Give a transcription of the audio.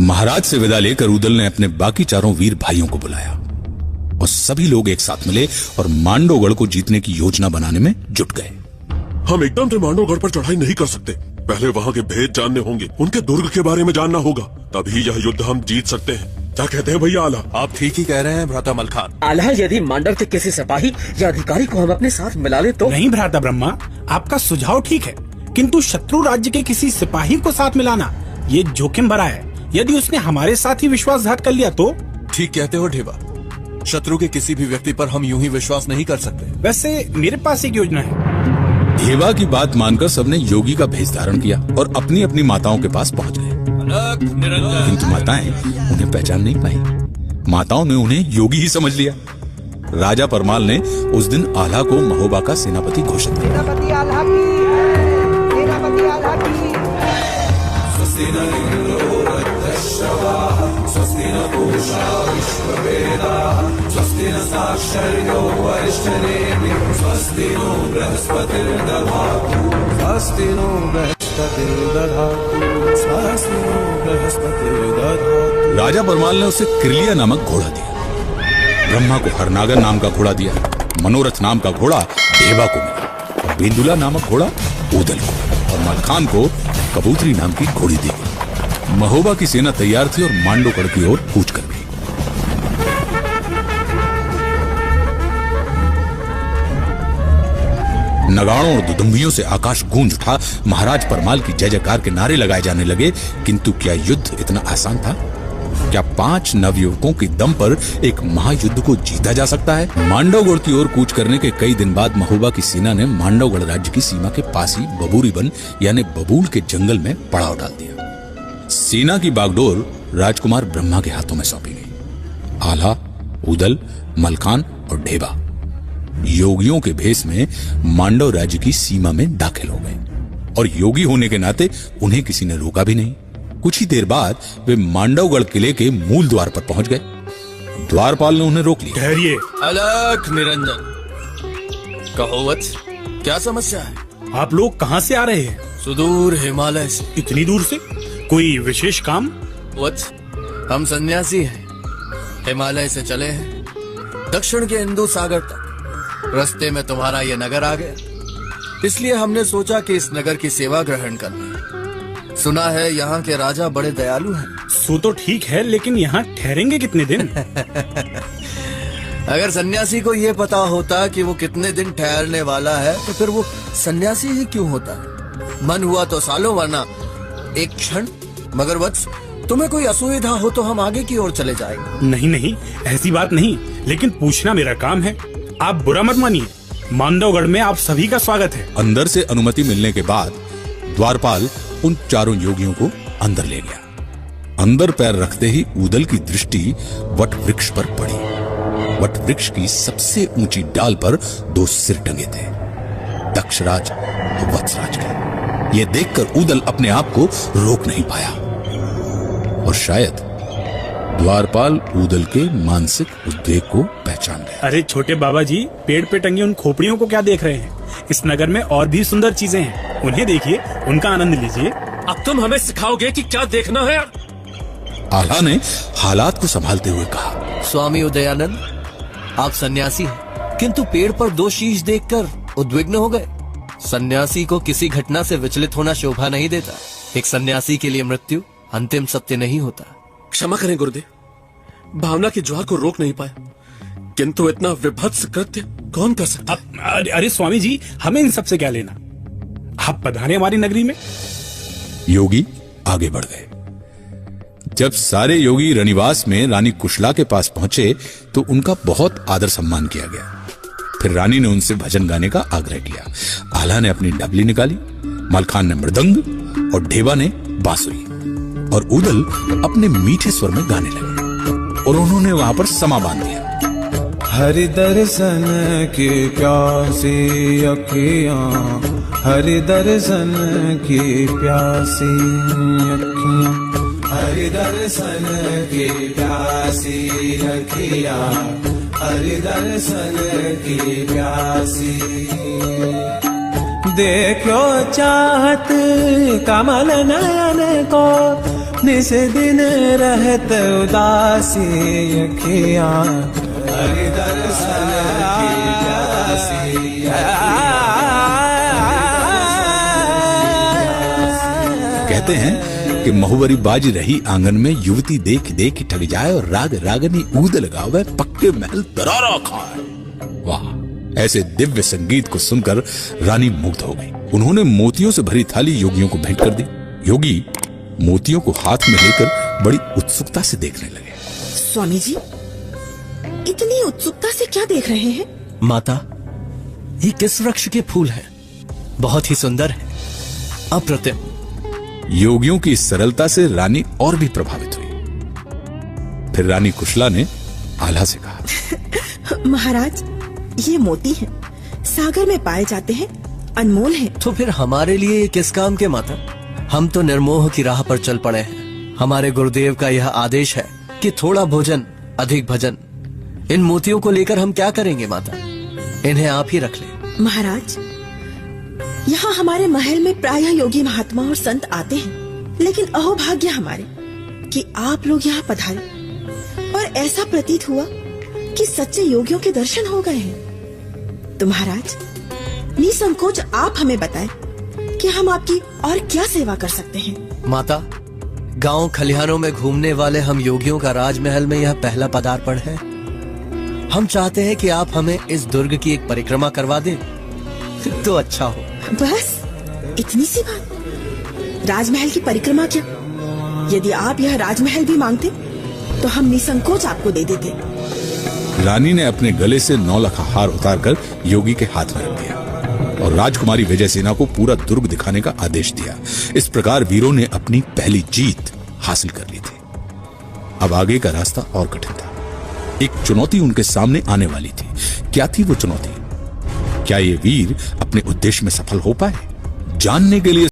महाराज से विदा लेकर उदल ने अपने बाकी चारों वीर भाइयों को बुलाया और सभी लोग एक साथ मिले और मांडवगढ़ को जीतने की योजना बनाने में जुट गए। हम एकदम से मांडवगढ़ पर चढ़ाई नहीं कर सकते, पहले वहाँ के भेद जानने होंगे, उनके दुर्ग के बारे में जानना होगा, तभी यह युद्ध हम जीत सकते हैं। क्या कहते हैं भैया आला? आप ठीक ही कह रहे हैं भ्राता मलखान। आला, यदि मांडव के किसी सिपाही या अधिकारी को हम अपने साथ मिला ले तो? नहीं भ्राता ब्रह्मा, आपका सुझाव ठीक है, किंतु शत्रु राज्य के किसी सिपाही को साथ मिलाना ये जोखिम भरा है। यदि उसने हमारे साथ ही विश्वासघात कर लिया तो? ठीक कहते हो ढेबा, शत्रु के किसी भी व्यक्ति पर हम यूं ही विश्वास नहीं कर सकते। वैसे मेरे पास एक योजना है। ढेबा की बात मानकर सबने योगी का भेष धारण किया और अपनी अपनी माताओं के पास पहुंच गए, किंतु माताएं उन्हें पहचान नहीं पाई। माताओं ने उन्हें योगी ही समझ लिया। राजा परमाल ने उस दिन आल्हा को महोबा का सेनापति घोषित किया। राजा परमाल ने उसे क्रिलिया नामक घोड़ा दिया, ब्रह्मा को हरनागर नाम का घोड़ा दिया, मनोरथ नाम का घोड़ा ढेबा को मिला और बेंदुला नामक घोड़ा उदल को और मलखान को कबूतरी नाम की घोड़ी दी गई। महोबा की सेना तैयार थी और मांडवगढ़ की ओर कूच कर गई। नगाड़ों और दुदुम्बियों से आकाश गूंज उठा। महाराज परमाल की जय जयकार के नारे लगाए जाने लगे, किंतु क्या युद्ध इतना आसान था? क्या 5 नवयुवकों के दम पर एक महायुद्ध को जीता जा सकता है? मांडवगढ़ की ओर कूच करने के कई दिन बाद महोबा की सेना ने मांडवगढ़ राज्य की सीमा के पास ही बबूरीबन यानी बबूल के जंगल में पड़ाव डाल दिया। सेना की बागडोर राजकुमार ब्रह्मा के हाथों में सौंपी गई। आल्हा, उदल, मलखान और ढेबा योगियों के भेष में मांडव राज्य की सीमा में दाखिल हो गए और योगी होने के नाते उन्हें किसी ने रोका भी नहीं। कुछ ही देर बाद वे मांडवगढ़ किले के मूल द्वार पर पहुंच गए। द्वारपाल ने उन्हें रोक लिया। ठहरिए। अलख निरंजन, कहो वत्स, क्या समस्या है? आप लोग कहाँ से आ रहे हैं? सुदूर हिमालय से। इतनी दूर से? कोई विशेष काम? वत्स, हम सन्यासी हैं, हिमालय से चले हैं दक्षिण के हिंदू सागर तक। रास्ते में तुम्हारा ये नगर आ गया, इसलिए हमने सोचा कि इस नगर की सेवा ग्रहण कर लें। सुना है यहाँ के राजा बड़े दयालु हैं। सो तो ठीक है, लेकिन यहाँ ठहरेंगे कितने दिन? अगर सन्यासी को ये पता होता कि वो कितने दिन ठहरने वाला है तो फिर वो सन्यासी ही क्यों होता है? मन हुआ तो सालों, वरना एक क्षण। मगर वत्स, तुम्हें कोई असुविधा हो तो हम आगे की ओर चले जाएंगे। नहीं नहीं, ऐसी बात नहीं, लेकिन पूछना मेरा काम है। आप बुरा मत मानिए, मांडवगढ़ में आप सभी का स्वागत है। अंदर से अनुमति मिलने के बाद द्वारपाल उन चारों योगियों को अंदर ले गया। अंदर पैर रखते ही उदल की दृष्टि वट वृक्ष पर पड़ी। वट वृक्ष की सबसे ऊंची डाल पर 2 सिर टंगे थे, दक्षराज और वत्सराज के। ये देखकर उदल अपने आप को रोक नहीं पाया और शायद द्वारपाल उदल के मानसिक उद्वेग को पहचान गया। अरे छोटे बाबा जी, पेड़ पे टंगी उन खोपड़ियों को क्या देख रहे हैं? इस नगर में और भी सुंदर चीजें हैं, उन्हें देखिए, उनका आनंद लीजिए। अब तुम हमें सिखाओगे कि क्या देखना है? आल्हा ने हालात को संभालते हुए कहा, स्वामी उदयानंद, आप सन्यासी हैं, किंतु पेड़ पर 2 शीश देखकर उद्विग्न हो गए। सन्यासी को किसी घटना से विचलित होना शोभा नहीं देता। एक सन्यासी के लिए मृत्यु अंतिम सत्य नहीं होता। क्षमा करें गुरुदेव, भावना की ज्वार को रोक नहीं पाया, किंतु इतना विभत्स कृत्य कौन कर सकता? अरे स्वामी जी, हमें इन सबसे क्या लेना? आप पधारे हमारी नगरी में। योगी आगे बढ़ गए। जब सारे योगी रनिवास में रानी कुशला के पास पहुंचे तो उनका बहुत आदर सम्मान किया गया। फिर रानी ने उनसे भजन गाने का आग्रह किया। आल्हा ने अपनी डबली निकाली, मलखान ने मृदंग और ढेबा ने बांसुरी और उदल अपने मीठे स्वर में गाने लगे और उन्होंने वहां पर समा बांध दिया। हरि दर्शन की प्यासी अखियां, हरि दर्शन की प्यासी अखियां, हरि हरि दर्शन की प्यासी अखियाँ, हरि दर्शन की प्यासी। देखो चाहत कमल नयन को, निस दिन रहत उदासी अखियाँ, हरि दर्शन की प्यासी। कहते हैं कि महुवरी बाज रही आंगन में, युवती देख देख ठग जाए और राग रागनी ऊद लगावे, पक्के महल दरारा खाए। वाह, ऐसे दिव्य संगीत को सुनकर रानी मुग्ध हो गई। उन्होंने मोतियों से भरी थाली योगियों को भेंट कर दी। योगी मोतियों को हाथ में लेकर बड़ी उत्सुकता से देखने लगे। स्वामी जी, इतनी उत्सुकता से क्या देख रहे हैं? माता, ये किस वृक्ष के फूल हैं? बहुत ही सुंदर है, अप्रतिम। योगियों की इस सरलता से रानी और भी प्रभावित हुई। फिर रानी कुशला ने आल्हा से कहा, महाराज, ये मोती हैं, सागर में पाए जाते हैं, अनमोल हैं। तो फिर हमारे लिए किस काम के माता? हम तो निर्मोह की राह पर चल पड़े हैं। हमारे गुरुदेव का यह आदेश है कि थोड़ा भोजन अधिक भजन। इन मोतियों को लेकर हम क्या करेंगे माता? इन्हें आप ही रख लें। महाराज, यहाँ हमारे महल में प्रायः योगी महात्मा और संत आते हैं, लेकिन अहोभाग्य हमारे कि आप लोग यहाँ पधारे और ऐसा प्रतीत हुआ कि सच्चे योगियों के दर्शन हो गए हैं। तो महाराज, निसंकोच आप हमें बताएं कि हम आपकी और क्या सेवा कर सकते हैं। माता, गांव खलिहानों में घूमने वाले हम योगियों का राजमहल में यह पहला पदार्पण है। हम चाहते हैं कि आप हमें इस दुर्ग की एक परिक्रमा करवा दें तो अच्छा हो। बस इतनी सी बात? राजमहल की परिक्रमा क्या? यदि आप यह राजमहल भी मांगते तो हम निसंकोच आपको दे देते। रानी ने अपने गले से 9 लाख हार उतारकर योगी के हाथ में रख दिया और राजकुमारी विजयसेना को पूरा दुर्ग दिखाने का आदेश दिया। इस प्रकार वीरों ने अपनी पहली जीत हासिल कर ली थी। अब आगे का रास्ता और कठिन था। एक चुनौती उनके सामने आने वाली थी। क्या थी वो चुनौती? क्या ये वीर अपने उद्देश्य में सफल हो पाए? जानने के लिए